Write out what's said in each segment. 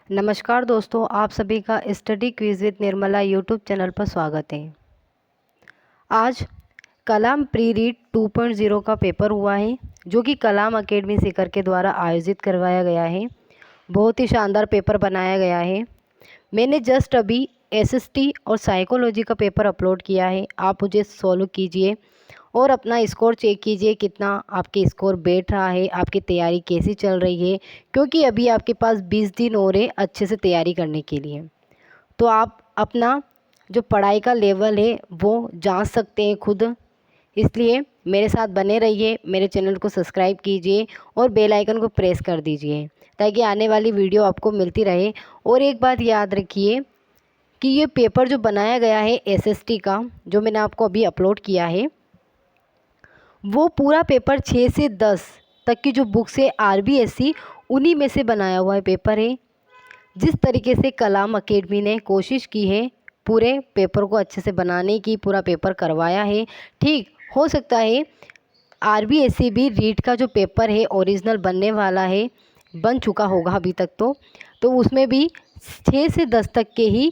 नमस्कार दोस्तों, आप सभी का study quiz with Nirmala YouTube channel पर स्वागत है। आज कलाम प्री रीड 2.0 का पेपर हुआ है, जो कि कलाम अकेडमी सीकर के द्वारा आयोजित करवाया गया है। बहुत ही शानदार पेपर बनाया गया है। मैंने जस्ट अभी एसएसटी और साइकोलॉजी का पेपर अपलोड किया है। आप मुझे सॉल्व कीजिए और अपना स्कोर चेक कीजिए, कितना आपके स्कोर बैठ रहा है, आपकी तैयारी कैसी चल रही है, क्योंकि अभी आपके पास 20 दिन और है अच्छे से तैयारी करने के लिए। तो आप अपना जो पढ़ाई का लेवल है वो जांच सकते हैं खुद। इसलिए मेरे साथ बने रहिए, मेरे चैनल को सब्सक्राइब कीजिए और बेल आइकन को प्रेस कर दीजिए ताकि आने वाली वीडियो आपको मिलती रहे। और एक बात याद रखिए कि ये पेपर जो बनाया गया है एसएसटी का, जो मैंने आपको अभी अपलोड किया है, वो पूरा पेपर 6 से 10 तक की जो बुक्स है आरबीएससी, उन्हीं में से बनाया हुआ है पेपर है। जिस तरीके से कलाम अकेडमी ने कोशिश की है पूरे पेपर को अच्छे से बनाने की, पूरा पेपर करवाया है। ठीक हो सकता है आरबीएससी भी रीट का जो पेपर है ओरिजिनल बनने वाला है, बन चुका होगा अभी तक तो उसमें भी 6 से 10 तक के ही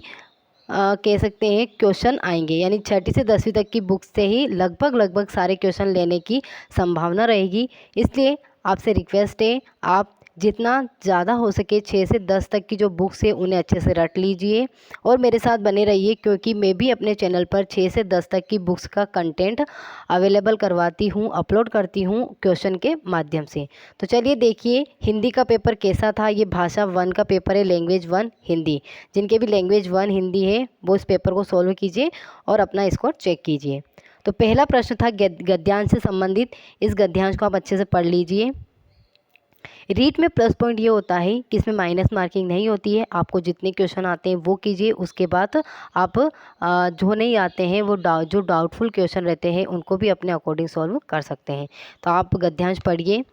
कह सकते हैं क्वेश्चन आएंगे, यानी छठी से 10वीं तक की बुक से ही लगभग सारे क्वेश्चन लेने की संभावना रहेगी। इसलिए आपसे रिक्वेस्ट है, आप जितना ज़्यादा हो सके 6 से 10 तक की जो बुक्स है उन्हें अच्छे से रट लीजिए और मेरे साथ बने रहिए, क्योंकि मैं भी अपने चैनल पर 6 से 10 तक की बुक्स का कंटेंट अवेलेबल करवाती हूँ, अपलोड करती हूँ क्वेश्चन के माध्यम से। तो चलिए देखिए हिंदी का पेपर कैसा था। ये भाषा 1 का पेपर है, लैंग्वेज 1 हिंदी। जिनके भी लैंग्वेज 1 हिंदी है वो इस पेपर को सॉल्व कीजिए और अपना स्कोर चेक कीजिए। तो पहला प्रश्न था गद्यांश से संबंधित। इस गद्यांश को आप अच्छे से पढ़ लीजिए। रीट में प्लस पॉइंट ये होता है कि इसमें माइनस मार्किंग नहीं होती है। आपको जितने क्वेश्चन आते हैं वो कीजिए, उसके बाद आप जो नहीं आते हैं वो जो डाउटफुल क्वेश्चन रहते हैं उनको भी अपने अकॉर्डिंग सॉल्व कर सकते हैं। तो आप गद्यांश पढ़िए।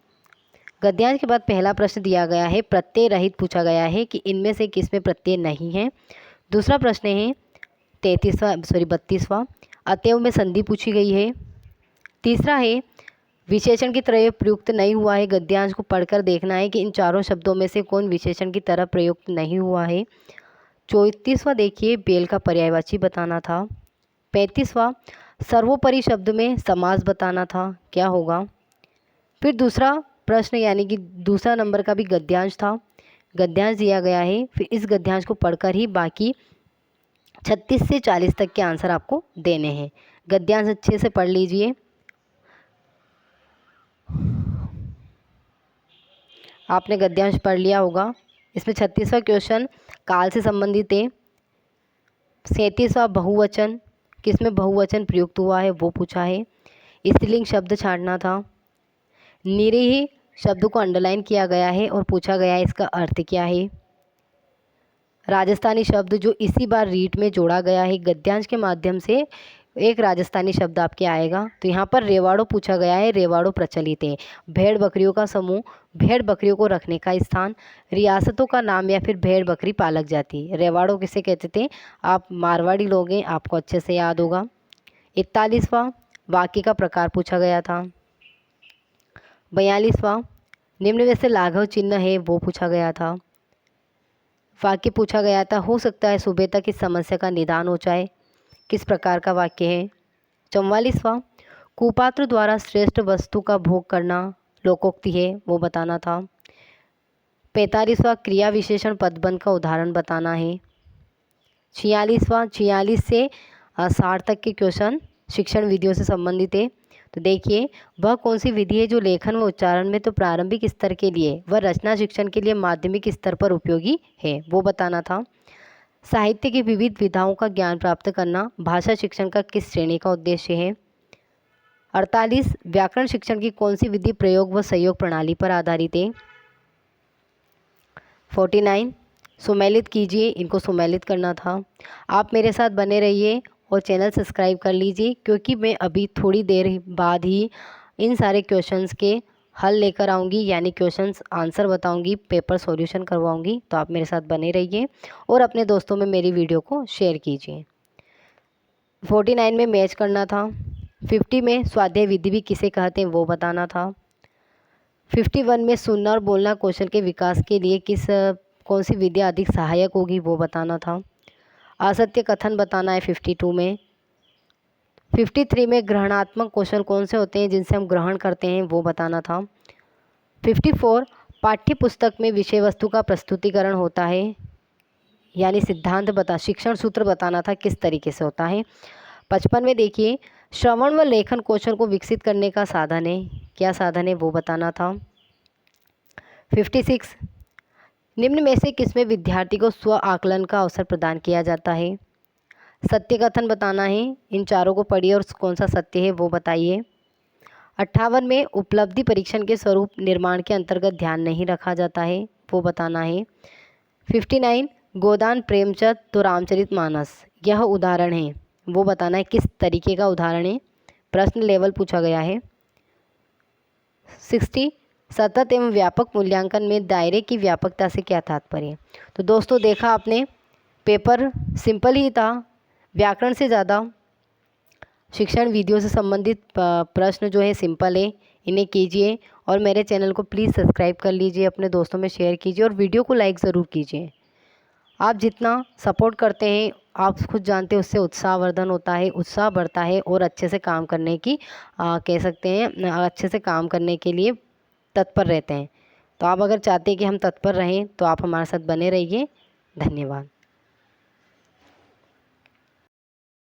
गद्यांश के बाद पहला प्रश्न दिया गया है, प्रत्यय रहित पूछा गया है कि इनमें से किसमें प्रत्यय नहीं है। दूसरा प्रश्न है 32वां, अतएव में संधि पूछी गई है। तीसरा है विशेषण की तरह प्रयुक्त नहीं हुआ है। गद्यांश को पढ़कर देखना है कि इन चारों शब्दों में से कौन विशेषण की तरह प्रयुक्त नहीं हुआ है। 34वां देखिए, बेल का पर्यायवाची बताना था। 35वां सर्वोपरि शब्द में समास बताना था, क्या होगा। फिर दूसरा प्रश्न यानी कि दूसरा नंबर का भी गद्यांश था, गद्यांश दिया गया है। फिर इस गद्यांश को पढ़कर ही बाकी 36 से 40 तक के आंसर आपको देने हैं। गद्यांश अच्छे से पढ़ लीजिए। आपने गद्यांश पढ़ लिया होगा। इसमें 36वां क्वेश्चन काल से संबंधित है। 37वां बहुवचन, किसमें बहुवचन प्रयुक्त हुआ है वो पूछा है। स्त्रीलिंग शब्द छांटना था। निरीह शब्द को अंडरलाइन किया गया है और पूछा गया है इसका अर्थ क्या है। राजस्थानी शब्द जो इसी बार रीट में जोड़ा गया है, गद्यांश के माध्यम से एक राजस्थानी शब्द आपके आएगा। तो यहाँ पर रेवाड़ो पूछा गया है, रेवाड़ो प्रचलित है। भेड़ बकरियों का समूह, भेड़ बकरियों को रखने का स्थान, रियासतों का नाम या फिर भेड़ बकरी पालक जाति। रेवाड़ो किसे कहते थे, आप मारवाड़ी लोग हैं, आपको अच्छे से याद होगा। 41वां वाक्य का प्रकार पूछा गया था। 42वां निम्न में से लाघव चिन्ह है वो पूछा गया था। वाक्य पूछा गया था, हो सकता है सुबह तक इस समस्या का निदान हो जाए, किस प्रकार का वाक्य है। 44वां कुपात्र द्वारा श्रेष्ठ वस्तु का भोग करना लोकोक्ति है वो बताना था। 45वां क्रिया विशेषण पदबंध का उदाहरण बताना है। 46 से 60 तक के क्वेश्चन शिक्षण विधियों से संबंधित है। तो देखिए, वह कौन सी विधि है जो लेखन व उच्चारण में तो प्रारंभिक स्तर के लिए व रचना शिक्षण के लिए माध्यमिक स्तर पर उपयोगी है वो बताना था। साहित्य की विविध विधाओं का ज्ञान प्राप्त करना भाषा शिक्षण का किस श्रेणी का उद्देश्य है। 48 व्याकरण शिक्षण की कौन सी विधि प्रयोग व सहयोग प्रणाली पर आधारित है। 49 सुमेलित कीजिए, इनको सुमेलित करना था। आप मेरे साथ बने रहिए और चैनल सब्सक्राइब कर लीजिए, क्योंकि मैं अभी थोड़ी देर बाद ही इन सारे क्वेश्चंस के हल लेकर आऊँगी, यानी क्वेश्चंस आंसर बताऊँगी, पेपर सॉल्यूशन करवाऊँगी। तो आप मेरे साथ बने रहिए और अपने दोस्तों में मेरी वीडियो को शेयर कीजिए। 49 में मैच करना था। 50 में स्वाध्याय विधि भी किसे कहते हैं वो बताना था। 51 में सुनना और बोलना कौशल के विकास के लिए कौन सी विद्या अधिक सहायक होगी वो बताना था। असत्य कथन बताना है 52 में। 53 में ग्रहणात्मक कौशल कौन से होते हैं जिनसे हम ग्रहण करते हैं वो बताना था। 54 पाठ्य पुस्तक में विषय वस्तु का प्रस्तुतिकरण होता है, यानी सिद्धांत शिक्षण सूत्र बताना था किस तरीके से होता है। 55 में देखिए श्रवण व लेखन कौशल को विकसित करने का साधन है, क्या साधन है वो बताना था। 56 निम्न में से किसमें विद्यार्थी को स्व आकलन का अवसर प्रदान किया जाता है। सत्य कथन बताना है, इन चारों को पढ़िए और कौन सा सत्य है वो बताइए। 58 में उपलब्धि परीक्षण के स्वरूप निर्माण के अंतर्गत ध्यान नहीं रखा जाता है, वो बताना है। 59 गोदान प्रेमचंद तो रामचरित मानस यह उदाहरण है, वो बताना है किस तरीके का उदाहरण है, प्रश्न लेवल पूछा गया है। 60 सतत एवं व्यापक मूल्यांकन में दायरे की व्यापकता से क्या तात्पर्य। तो दोस्तों देखा आपने, पेपर सिंपल ही था, व्याकरण से ज़्यादा शिक्षण वीडियो से संबंधित प्रश्न जो है सिंपल है, इन्हें कीजिए और मेरे चैनल को प्लीज़ सब्सक्राइब कर लीजिए, अपने दोस्तों में शेयर कीजिए और वीडियो को लाइक ज़रूर कीजिए। आप जितना सपोर्ट करते हैं आप खुद जानते हैं उससे उत्साहवर्धन होता है, उत्साह बढ़ता है और अच्छे से काम करने की कह सकते हैं अच्छे से काम करने के लिए तत्पर रहते हैं। तो आप अगर चाहते हैं कि हम तत्पर रहें तो आप हमारे साथ बने रहिए। धन्यवाद।